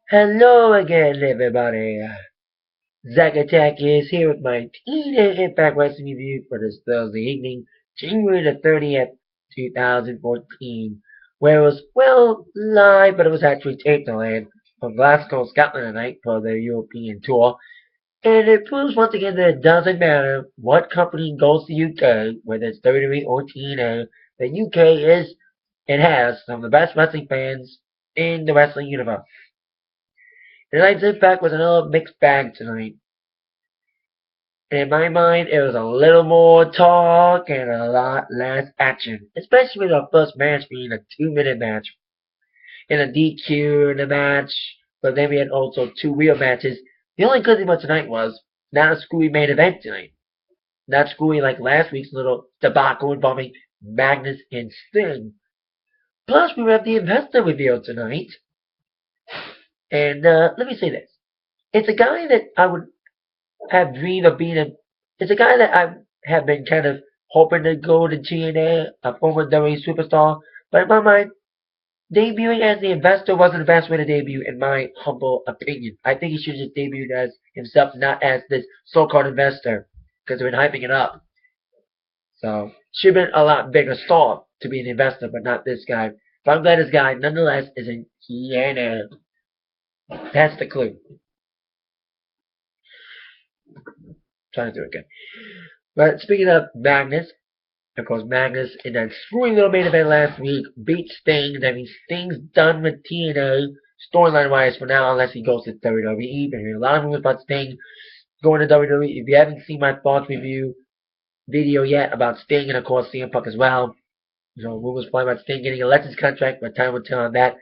Hello again, everybody. Zack Attack is here with my Teenage Impact Wrestling review for this Thursday evening, January the 30th, 2014, where it was, live, but it was actually taped delayed from Glasgow, Scotland tonight for the European tour. And it proves once again that it doesn't matter what company goes to UK, whether it's WWE or TNA, the UK is and has some of the best wrestling fans in the wrestling universe. Tonight's Impact was another mixed bag tonight. In my mind, it was a little more talk and a lot less action, especially with our first match being a 2-minute match and a DQ in the match. But then we had also two real matches. The only good thing about tonight was not a screwy main event tonight. Not screwy like last week's little debacle involving Magnus and Sting. Plus, we have the investor reveal tonight. And let me say this. It's a guy that I would have dreamed of being it's a guy that I have been kind of hoping to go to TNA, a former WWE superstar. But in my mind, debuting as the investor wasn't the best way to debut, in my humble opinion. I think he should have just debuted as himself, not as this so-called investor, because they've been hyping it up. So, should have been a lot bigger star to be an investor, but not this guy. But I'm glad this guy, nonetheless, is in TNA. That's the clue. Trying to do it again. But speaking of Magnus, of course, Magnus in that screwy little main event last week beat Sting. That means Sting's done with TNA storyline wise for now, unless he goes to WWE. But hearing a lot of rumors about Sting going to WWE. If you haven't seen my thoughts review video yet about Sting and of course CM Punk as well, rumors flying about Sting getting a Legends contract, but time will tell on that.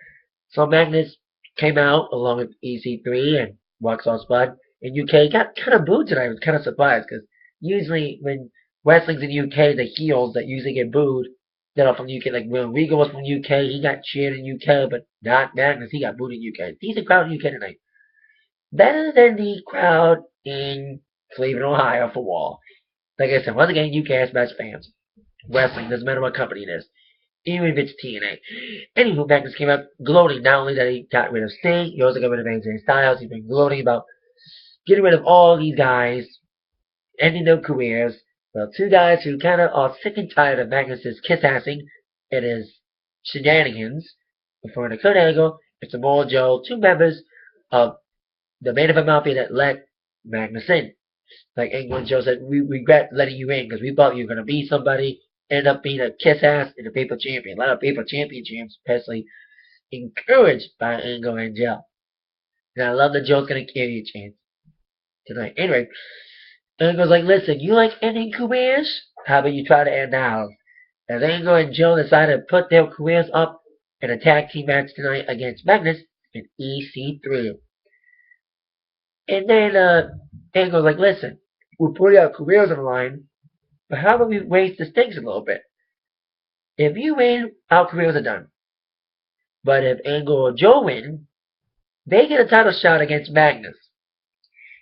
So Magnus came out along with EC3 and Rockstar Spud in UK. Got kind of booed tonight. I was kind of surprised because usually when wrestling's in UK, the heels that usually get booed that are from UK, like when Regal was from UK, he got cheered in UK, but not Magnus, he got booed in UK. Decent crowd in UK tonight. Better than the crowd in Cleveland, Ohio for Wall. Like I said, once again, UK has best fans. Wrestling, doesn't matter what company it is. Even if it's TNA. Anywho, Magnus came out gloating not only that he got rid of Sting, he also got rid of AJ Styles. He's been gloating about getting rid of all these guys, ending their careers. Well, two guys who kind of are sick and tired of Magnus's kiss-assing and his shenanigans, referring to Kurt Angle and Samoa Joe, two members of the Main Event Mafia that let Magnus in. Like Angle and Joe said, we regret letting you in because we thought you were going to be somebody, end up being a kiss-ass and a paper champion. A lot of paper champion champs, especially encouraged by Angle and Joe. And I love that Joe's going to give you a chance tonight. Anyway, Angle's like, listen, you like ending careers? How about you try to end ours? As Angle and Joe decided to put their careers up in a tag team match tonight against Magnus and EC3. And then Angle's like, listen, we're putting our careers on the line, but how about we raise the stakes a little bit? If you win, our careers are done. But if Angle or Joe win, they get a title shot against Magnus.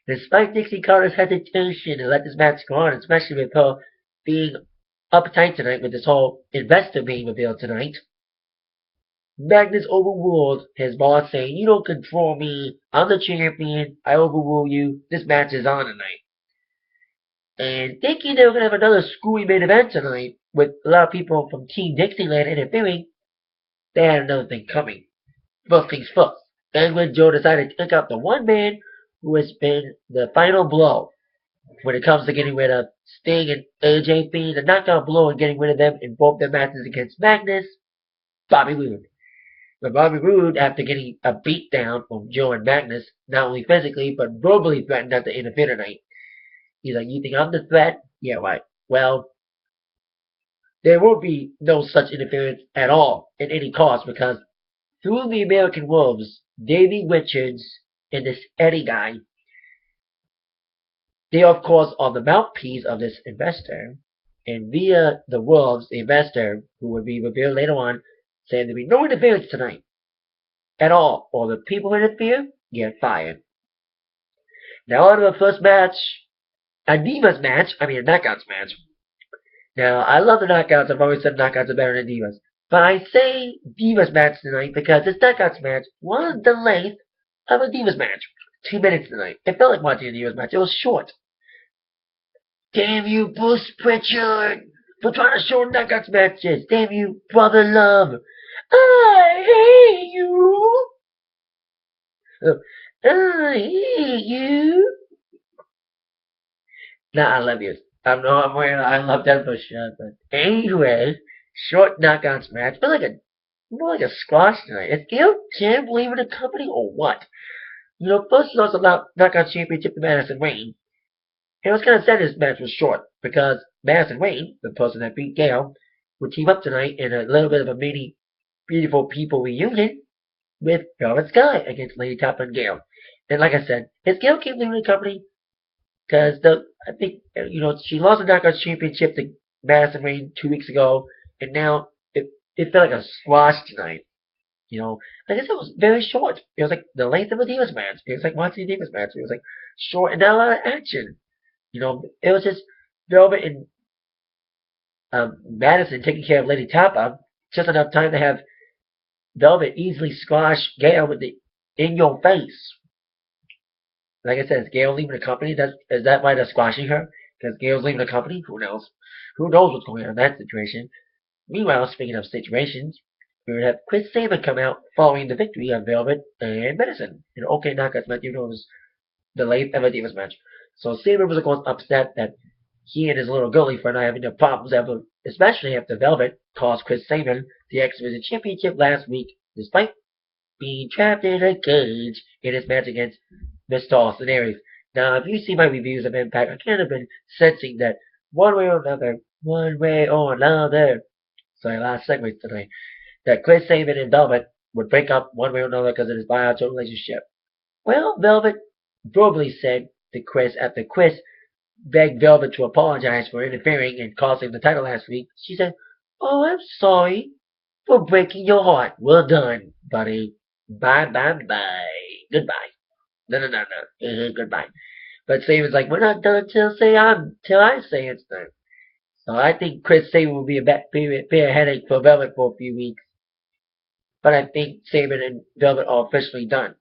Despite Dixie Carter's hesitation to let this match go on, especially with her being uptight tonight with this whole investor being revealed tonight, Magnus overruled his boss, saying, you don't control me, I'm the champion, I overrule you, this match is on tonight. And thinking they were going to have another screwy main event tonight, with a lot of people from Team Dixieland interfering, they had another thing coming. First things first, Angle and Joe decided to take out the one man who has been the final blow when it comes to getting rid of Sting and AJ being the knockout blow and getting rid of them in both their matches against Magnus, Bobby Roode. But Bobby Roode, after getting a beatdown from Joe and Magnus, not only physically but verbally threatened not to interfere tonight. He's like, you think I'm the threat? Yeah, right. Well, there will be no such interference at all at any cost because through the American Wolves, Davey Richards and this Eddie guy, they of course are the mouthpiece of this investor, and via the Wolves, the investor, who will be revealed later on, saying there'll be no interference tonight at all, or the people who interfere get fired. Now on to the first match, a Divas match, a Knockouts match. Now, I love the Knockouts, I've always said Knockouts are better than Divas. But I say Divas match tonight because this Knockouts match was delayed of a Divas match. 2 minutes tonight. It felt like watching a Divas match. It was short. Damn you, Bruce Pritchard, for trying to shorten knockouts matches. Damn you, Brother Love. I hate you. I hate you. Nah, I love you. I love that for sure. But anyway, short knockouts match. But more like a squash tonight. Is Gail Kim leaving the company or what? You know, first lost the knockout championship to Madison Wayne. And it was kind of sad this match was short because Madison Wayne, the person that beat Gail, would team up tonight in a little bit of a mini Beautiful People reunion with Velvet Sky against Lady Top and Gail. And like I said, is Gail Kim leaving the company? Because I think she lost the Knockouts Championship to Madison Rain 2 weeks ago, and now it felt like a squash tonight. Like I said, it was very short. It was like the length of a Divas match. It was like watching a Divas match. It was like short and not a lot of action. It was just Velvet and Madison taking care of Lady Tapa, just enough time to have Velvet easily squash Gail with the in your face. Like I said, is Gail leaving the company? Is that why they're squashing her? Because Gail's leaving the company? Who knows? Who knows what's going on in that situation? Meanwhile, speaking of situations, we would have Chris Sabin come out following the victory of Velvet and Madison in an OK Knockouts match, even though it was the late ever Divas match. So Sabin was of course upset that he and his little girlie friend are having their problems, especially after Velvet cost Chris Sabin the X Division Championship last week, despite being trapped in a cage in his match against Mr. Austin Aries. Now, if you see my reviews of Impact, I kind of been sensing that one way or another, sorry, last segment tonight, that Chris Sabin and Velvet would break up one way or another because of his bilateral relationship. Well, Velvet verbally said to Chris after Chris begged Velvet to apologize for interfering and costing the title last week. She said, "Oh, I'm sorry for breaking your heart. Well done, buddy. Bye, bye, bye. Goodbye." No. Goodbye. But Sabin's like, "We're not done till I say it's done." So I think Chris Sabin will be a headache for Velvet for a few weeks. But I think Sabin and Velvet are officially done.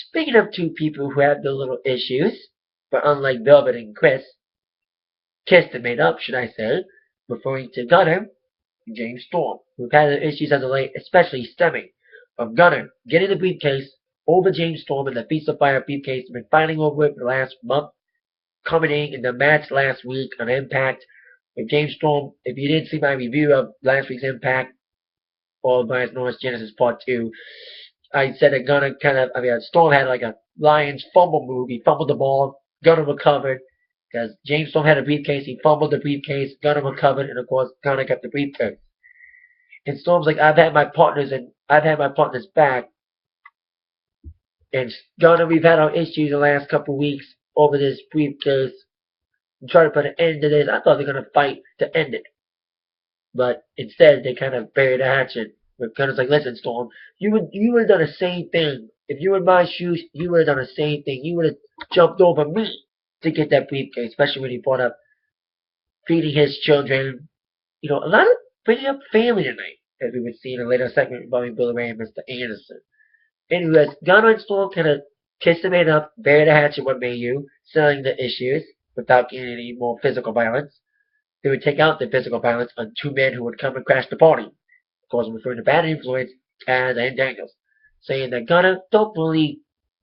Speaking of two people who have their little issues, but unlike Velvet and Chris, kissed and made up, should I say, referring to Gunner and James Storm, who've had their issues as of late, especially stemming from Gunner getting the briefcase over James Storm and the Feast of Fire briefcase, and been fighting over it for the last month, culminating in the match last week on Impact with James Storm. If you didn't see my review of last week's Impact, or Brian Norris Genesis Part 2, I said that Gunner Storm had like a Lions fumble move. He fumbled the ball, Gunner recovered, because James Storm had a briefcase, he fumbled the briefcase, Gunner recovered, and of course Gunner got the briefcase. And Storm's like, I've had my partners back. And Gunner, we've had our issues the last couple of weeks over this briefcase. And try to put an end to this. I thought they were gonna fight to end it. But instead they kind of buried the hatchet. But Gunner's like, listen, Storm, you would have done the same thing. If you were in my shoes, you would have done the same thing. You would have jumped over me to get that briefcase, especially when he brought up feeding his children. A lot of bringing up family tonight, as we would see in a later segment involving Billy Ray and Mr. Anderson. Anyways, Gunner and Storm kind of kissed and made up, buried the hatchet what made you, settling the issues without getting any more physical violence. They would take out the physical violence on two men who would come and crash the party. Of course, referring to Bad Influence, Taz and Daniels, saying that Gunner, don't believe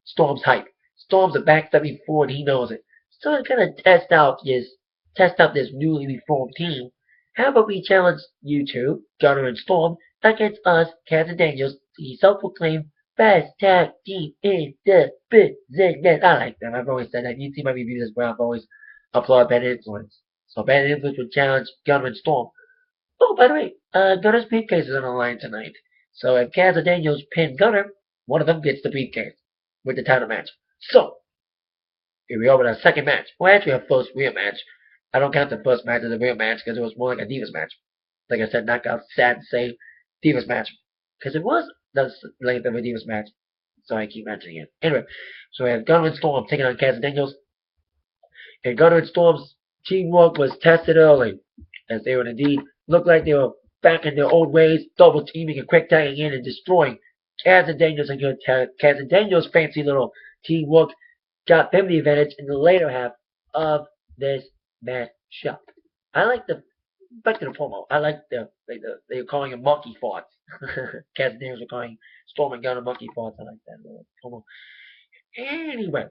Storm's hype. Storm's a backstabbing forward, he knows it. So to kind of test out this newly reformed team, how about we challenge you two, Gunner and Storm, against us, Taz and Daniels, the self-proclaimed best tag team in the business. I like them. I've always said that. You see my reviews as well. I've always applauded Bad Influence. So Bad Influence would challenge Gunner and Storm. Oh, by the way, Gunner's briefcase is on the line tonight. So if Kaz and Daniels pin Gunner, one of them gets the briefcase with the title match. So, here we are with our second match. Well, actually our first real match. I don't count the first match as a real match because it was more like a Divas match. Like I said, knockout, sad to say, Divas match. Because it was the length of a Divas match. So I keep mentioning it. Anyway, so we have Gunner and Storm taking on Kaz and Daniels. And Gunner and Storm's teamwork was tested early, as they would indeed look like they were back in their old ways, double teaming and quick tagging in and destroying Kaz and Daniels are good. Kaz and Daniels' fancy little teamwork got them the advantage in the later half of this matchup. I like the back to the promo. I like they were calling him monkey farts. Kaz and Daniels were calling Storm and Gunner monkey farts. I like that little promo. Anyway,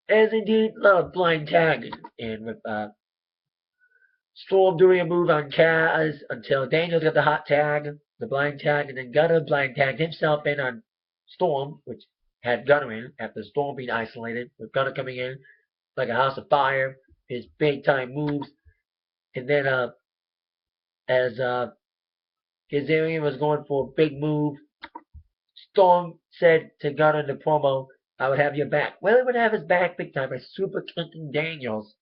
as indeed a lot of blind tag and with Storm doing a move on Kaz until Daniels got the hot tag, the blind tag, and then Gunner blind tagged himself in on Storm, which had Gunner in after Storm being isolated, with Gunner coming in like a house of fire, his big time moves, and then as Kazarian was going for a big move, Storm said to Gunner in the promo, I would have your back. Well, he would have his back big time by super kicking Daniels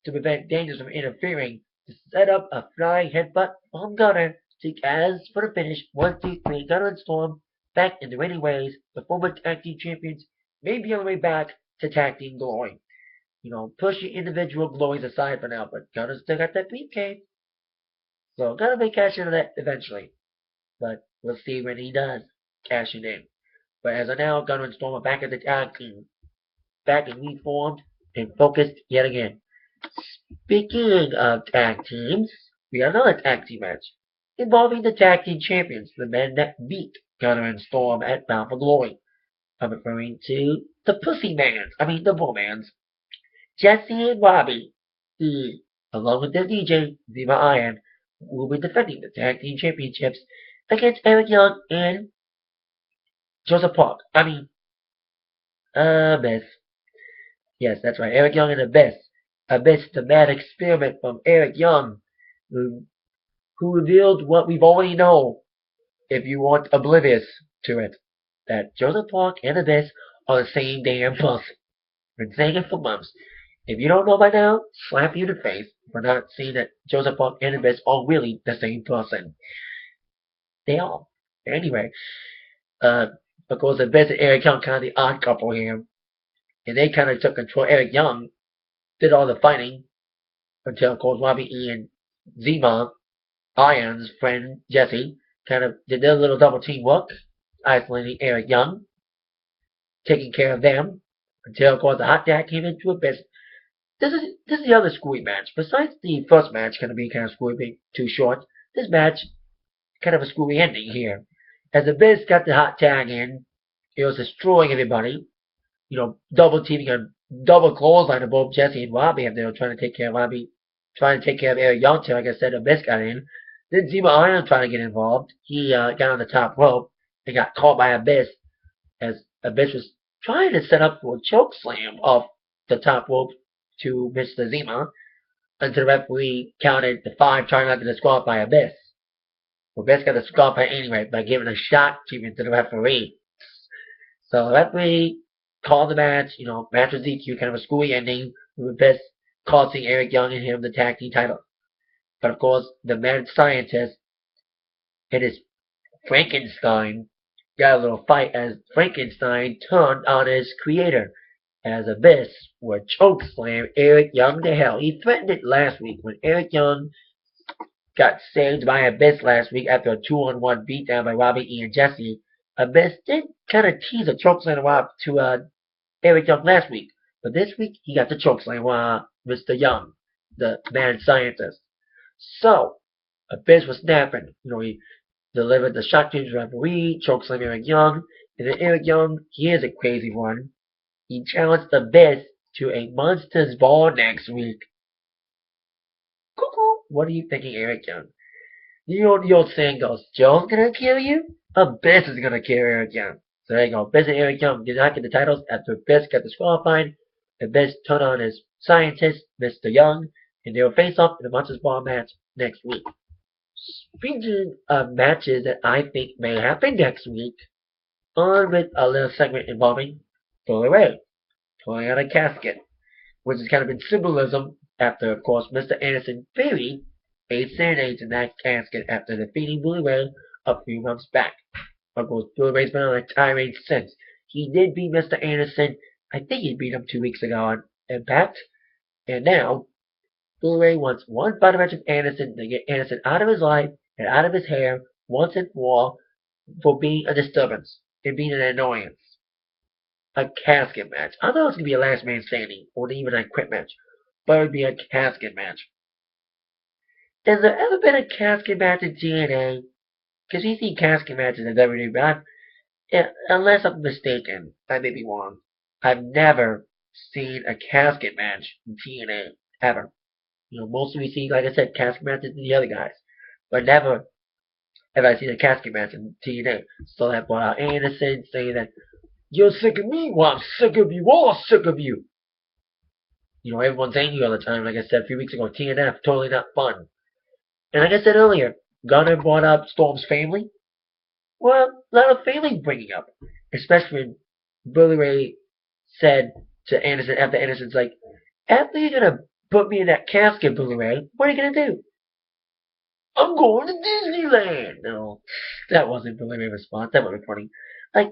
to prevent Daniels from interfering to set up a flying headbutt from Gunner to Kaz for the finish. 1, 2, 3. Gunner and Storm back in the winning ways. The former tag team champions may be on the way back to tag team glory. You know, push your individual glories aside for now, but Gunner's still got that briefcase. So Gunner may cash in on that eventually. But we'll see when he does cash it in. But as of now, Gunner and Storm are back at the tag team. Back and reformed and focused yet again. Speaking of tag teams, we have another tag team match involving the tag team champions, the men that beat Gunner and Storm at Bound for Glory. I'm referring to the the Bullmans, Jesse and Robbie, who, along with their DJ, Viva Iron, will be defending the tag team championships against Eric Young and Joseph Park. Abyss. Yes, that's right, Eric Young and Abyss. Abyss, the mad experiment from Eric Young, who revealed what we've already known, if you weren't oblivious to it, that Joseph Park and Abyss are the same damn person. Been saying it for months. If you don't know by now, slap you in the face for not seeing that Joseph Park and Abyss are really the same person. They are. Anyway, of course, Abyss and Eric Young kind of the odd couple here, and they kind of took control. Eric Young did all the fighting until, of course, Robbie E and Zima, Iron's friend Jesse, kind of did their little double team work, isolating Eric Young, taking care of them, until, of course, the hot tag came into Abyss. This is the other screwy match. Besides the first match kind of being kind of screwy, being too short, this match kind of a screwy ending here. As Abyss got the hot tag in, it was destroying everybody. You know, double teaming and double clothesline of both Jesse and Robbie if they were trying to take care of Robbie, trying to take care of Eric Young till, like I said, Abyss got in. Then Zima Iron trying to get involved. He got on the top rope and got caught by Abyss as Abyss was trying to set up for a choke slam off the top rope to Mr. Zima until the referee counted the 5, trying not to disqualify Abyss. Abyss got disqualified anyway by giving a shot treatment to the referee. So the referee called the match, match was DQ, kind of a screwy ending, with Abyss costing Eric Young and him the tag team title. But of course, the mad scientist and his Frankenstein got a little fight as Frankenstein turned on his creator, as Abyss would chokeslam Eric Young to hell. He threatened it last week when Eric Young got saved by Abyss last week after a 2-on-1 beatdown by Robbie E and Jesse. Abyss did kind of tease a chokeslam to Eric Young last week, but this week he got the chokeslam Mr. Young, the mad scientist. So Abyss was snapping. He delivered the shot to the referee, chokeslam Eric Young, and then Eric Young, he is a crazy one. He challenged Abyss to a Monsters Ball next week. Cuckoo! What are you thinking, Eric Young? You know the old saying goes, Joe's gonna kill you? Abyss is gonna kill Eric Young. So there you go. Abyss and Eric Young did not get the titles after Abyss got disqualified. Abyss turned on his scientist, Mr. Young, and they will face off in the Monsters Ball match next week. Speaking of matches that I think may happen next week, on with a little segment involving Bully Ray pulling out a casket, which has kind of been symbolism after, of course, Mr. Anderson buried Ace Serenades in that casket after defeating Bully Ray a few months back. Of course, Bully Ray's been on a tirade since. He did beat Mr. Anderson. I think he beat him 2 weeks ago on Impact. And now, Bully Ray wants one final match with Anderson to get Anderson out of his life and out of his hair once and for all. for being a disturbance and being an annoyance. A casket match. I thought it was going to be a last man standing or even a quit match, but it would be a casket match. Has there ever been a casket match in TNA? Because you see casket matches in WWE, but unless I'm mistaken, I may be wrong. I've never seen a casket match in TNA ever. Mostly we see, like I said, casket matches in the other guys, but never have I seen a casket match in TNA. So that brought out Anderson saying that you're sick of me, well I'm sick of you, all sick of you. Everyone's angry all the time. Like I said a few weeks ago, TNF, totally not fun. And like I said earlier, Gunner brought up Storm's family. Well, a lot of family bringing up, especially when Billy Ray said to Anderson after Anderson's like, after you're gonna put me in that casket, Billy Ray, what are you gonna do? I'm going to Disneyland. No, that wasn't Billy Ray's response. That would be funny. Like,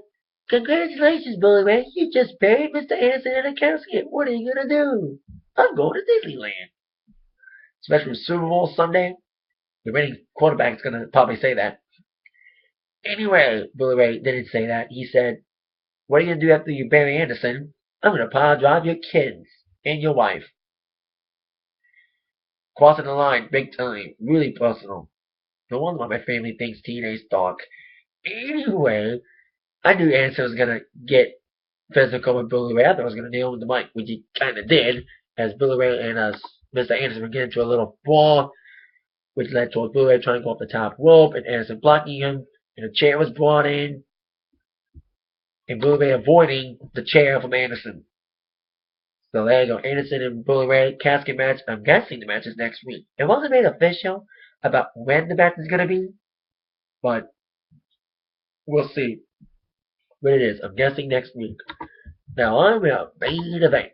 congratulations, Billy Ray. You just buried Mr. Anderson in a casket. What are you gonna do? I'm going to Disneyland. Especially with Super Bowl Sunday. The winning quarterback is gonna probably say that. Anyway, Billy Ray didn't say that. He said, what are you going to do after you bury Anderson? I'm going to pile drive your kids and your wife. Crossing the line, big time. Really personal. No wonder why my family thinks teenage talk. Anyway, I knew Anderson was going to get physical with Billy Ray. I thought I was going to nail him with the mic, which he kind of did, as Billy Ray and Mr. Anderson were getting into a little brawl, which led to Billy Ray trying to go off the top rope and Anderson blocking him, and a chair was brought in, and Billy Ray avoiding the chair from Anderson. So there you go. Anderson and Billy Ray casket match. I'm guessing the match is next week. It wasn't made official about when the match is going to be, but we'll see when it is. I'm guessing next week. Now on with our main event.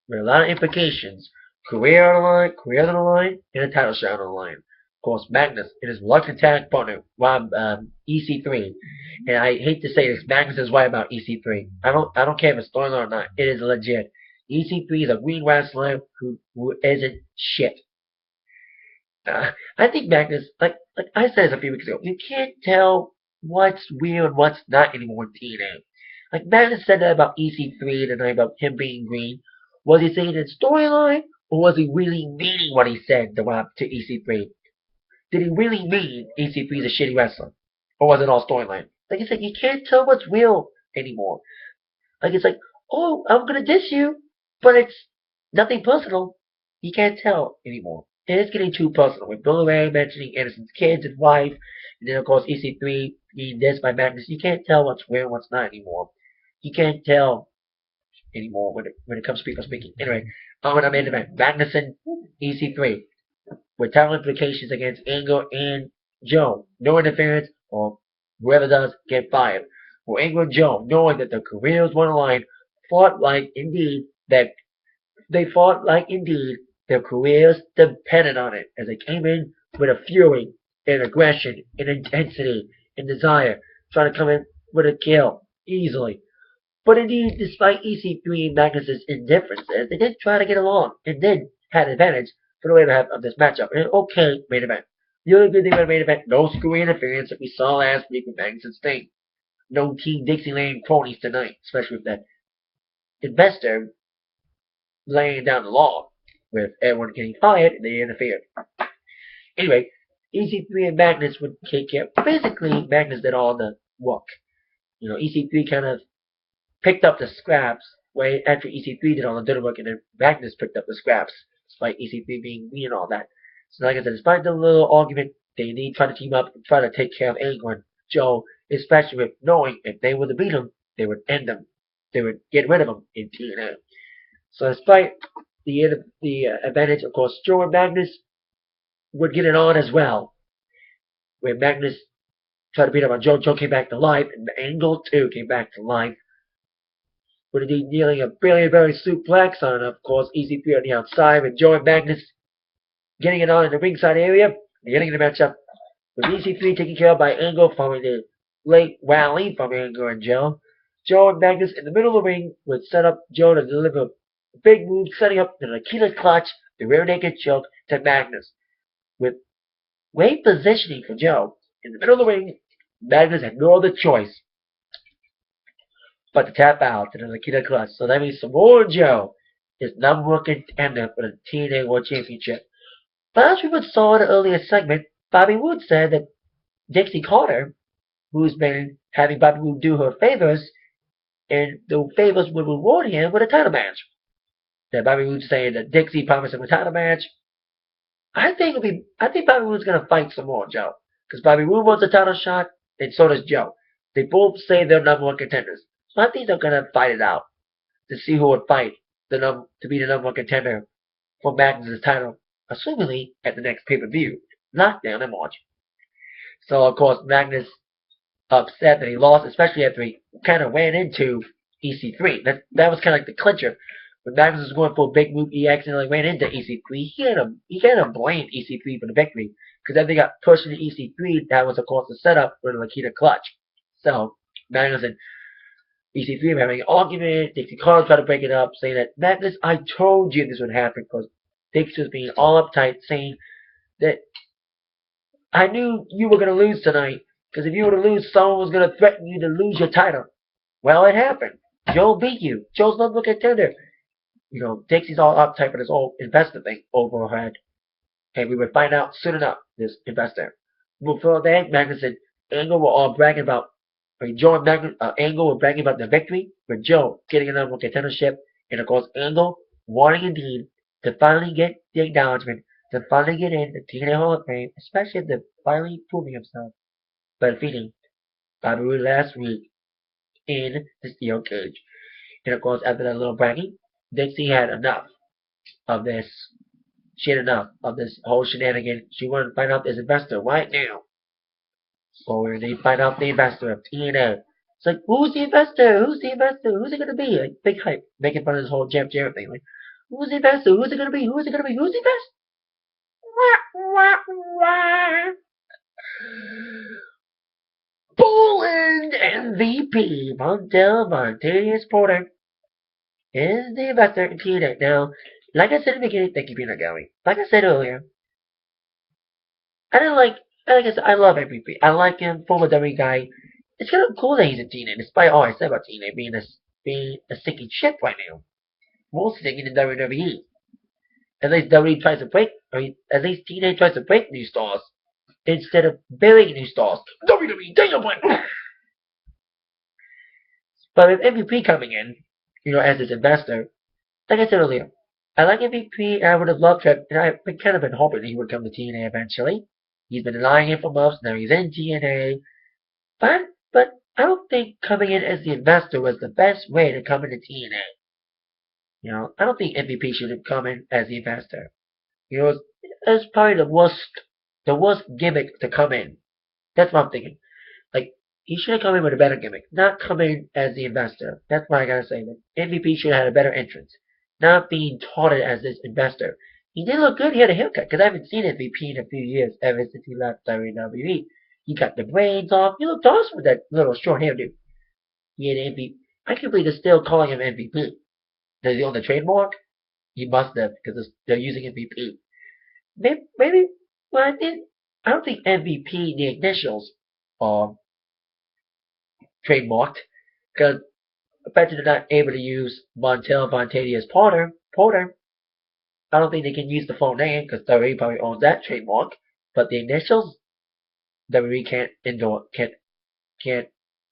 With a lot of implications. Career on the line, career on the line, and a title shot on the line. Of course, Magnus and his reluctant tag partner, Rob EC3. And I hate to say this, Magnus is right about EC3. I don't care if it's storyline or not. It is legit. EC3 is a green wrestler who isn't shit. I think Magnus, like I said this a few weeks ago, you can't tell what's real and what's not anymore in TNA. Like Magnus said that about EC3 tonight about him being green. Was he saying it in storyline, or was he really meaning what he said to EC3? Did he really mean EC3 is a shitty wrestler? Or was it all storyline? Like I said, you can't tell what's real anymore. Like it's like, oh, I'm gonna diss you, but it's nothing personal. You can't tell anymore. And it's getting too personal. With Billy Ray mentioning Anderson's kids and wife, and then of course EC3 being dissed by Magnus, you can't tell what's real and what's not anymore. You can't tell anymore when it comes to people speaking. Anyway, on our main event, Magnus and EC3 with title implications against Angle and Joe. No interference, or whoever does get fired. Well, Angle and Joe, knowing that their careers were on the line, fought like indeed their careers depended on it, as they came in with a fury and aggression and intensity and desire, trying to come in with a kill easily. But indeed, despite EC3 and Magnus' indifferences, they did try to get along and did have an advantage for the later half of this matchup. And okay, main event. The only good thing about the main event, no screwy interference that we saw last week with Magnus and Sting. No Team Dixieland cronies tonight, especially with that investor laying down the law with everyone getting fired and they interfered. Anyway, EC3 and Magnus would take care. Basically, Magnus did all the work. EC3 kind of picked up the scraps way after EC3 did all the dirty work, and then Magnus picked up the scraps, despite EC3 being mean and all that. So like I said, despite the little argument, they need to try to team up and try to take care of Angle and Joe, especially with knowing if they were to beat them, they would end them. They would get rid of them in TNA. So despite the advantage, of course, Joe and Magnus would get it on as well. Where Magnus tried to beat up on Joe, Joe came back to life, and Angle too came back to life. With indeed dealing a brilliant suplex on, of course, EC3 on the outside, with Joe and Magnus getting it on in the ringside area, beginning the matchup, with EC3 taken care of by Angle following the late rally from Angle and Joe. Joe and Magnus in the middle of the ring would set up Joe to deliver a big move, setting up the Nikita clutch, the rear naked choke to Magnus. With great positioning for Joe in the middle of the ring, Magnus had no other choice but to tap out to the Nikita Clutch. So that means Samoa Joe is number one contender for the TNA World Championship. But as we saw in the earlier segment, Bobby Roode said that Dixie Carter, who's been having Bobby Roode do her favors, and the favors would reward him with a title match. That Bobby Roode saying that Dixie promised him a title match. I think Bobby Roode's gonna fight Samoa Joe. Because Bobby Roode wants a title shot, and so does Joe. They both say they're number one contenders. So I think they're gonna fight it out to see who would fight to be the number one contender for Magnus' title, assumingly at the next pay-per-view, Lockdown in March. So of course Magnus upset that he lost, especially after he kind of ran into EC3. That was kind of like the clincher. When Magnus was going for a big move, he accidentally ran into EC3. He kind of blamed EC3 for the victory because then they got pushed into EC3. That was of course the setup for the Nikita Clutch. So Magnus and EC3 were having an argument. Dixie Carter tried to break it up, saying that Magnus, I told you this would happen because Dixie was being all uptight, saying that I knew you were going to lose tonight. Because if you were to lose, someone was going to threaten you to lose your title. Well, it happened. Joe beat you. Joe's number one contender. You know, Dixie's all uptight with this whole investor thing over her head. And we would find out soon enough, this investor. Before that, Magnus and Angle were all bragging about, Joe and Magnus, Angle were bragging about the victory, with Joe getting a number one contendership. And of course, Angle wanting indeed to finally get the acknowledgement, to finally get in the TNA Hall of Fame, especially after finally proving himself by defeating Bobby Roode last week in the steel cage. And of course, after that little bragging, Dixie had enough of this. She had enough of this whole shenanigan. She wanted to find out this investor right now. Or they find out the investor of TNA. It's like, who's the investor? Who's the investor? Who's it gonna be? Like, big hype, making fun of this whole Jeff Jarrett thing. Like, who's the investor? Who's it gonna be? Who's it gonna be? Who's the investor? Ballin MVP Montel Montez Porter is the investor in TNA. Now, like I said in the beginning, thank you, Peanut Gallery. Like I said earlier, I didn't like I said, I love MVP. I like him, former WWE guy. It's kind of cool that he's in TNA, despite all I said about TNA being a sinking ship right now. More sinking than WWE. At least WWE tries to break, at least TNA tries to break new stars instead of burying new stars. WWE, damn it! But with MVP coming in, as his investor, like I said earlier, I like MVP, and I would have loved to, and I've kind of been hoping he would come to TNA eventually. He's been denying it for months, now he's in TNA. But I don't think coming in as the investor was the best way to come into TNA. I don't think MVP should have come in as the investor. It's probably the worst gimmick to come in. That's what I'm thinking. Like, he should have come in with a better gimmick, not come in as the investor. That's what I gotta say. MVP should have had a better entrance, not being touted as this investor. He did look good. He had a haircut, because I haven't seen MVP in a few years, ever since he left WWE. He got the braids off. He looked awesome with that little short hairdo. He had MVP. I can't believe they're still calling him MVP. Does he own the trademark? He must have, because they're using MVP. Maybe, well, I don't think MVP, the initials, are trademarked, because the fact that they're not able to use Montel Montez Porter, I don't think they can use the full name, because WWE probably owns that trademark, but the initials, WWE can't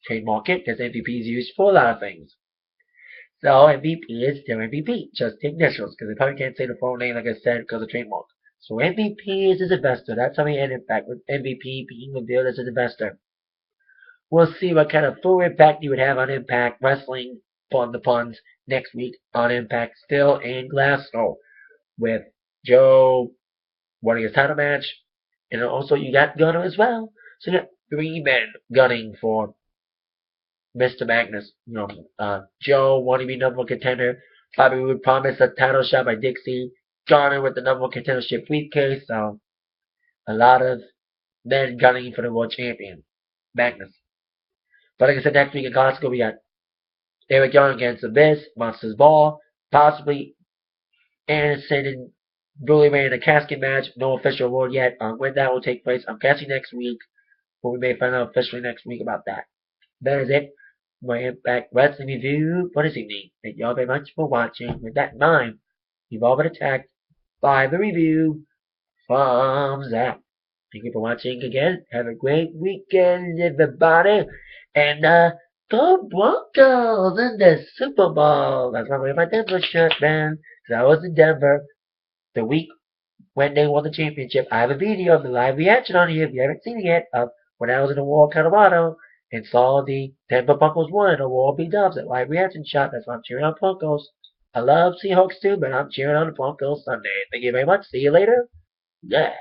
trademark it, because MVP is used for a lot of things. So MVP is still MVP, just the initials, because they probably can't say the full name, like I said, because of trademark. So MVP is his investor. That's how we end Impact, with MVP being revealed as an investor. We'll see what kind of full impact he would have on Impact Wrestling, pun the puns, next week on Impact, still in Glasgow, with Joe winning his title match, and also you got Gunner as well. So you got 3 men gunning for Mr. Magnus. Joe wanting to be number 1 contender. Bobby Roode promised a title shot by Dixie. Gunner with the number 1 contendership briefcase. So a lot of men gunning for the world champion, Magnus. But like I said, next week in Glasgow, we got Eric Young against Abyss, Monsters Ball, possibly Anderson and Bully Ray in a casket match. No official word yet on when that will take place. I'm guessing next week. but we may find out officially next week about that. That is it. My Impact Wrestling review for this evening. Thank you all very much for watching. With that in mind, you've all been attacked by the review from Zach. Thank you for watching again. Have a great weekend, everybody. And go Broncos in the Super Bowl. That's why I'm wearing my Denver shirt, man. Because I was in Denver the week when they won the championship. I have a video of the live reaction on here if you haven't seen it yet of when I was in the War, Colorado and saw the Denver Broncos win a War B-Dubs at live reaction shot. That's why I'm cheering on Broncos. I love Seahawks too, but I'm cheering on the Broncos Sunday. Thank you very much. See you later. Yeah.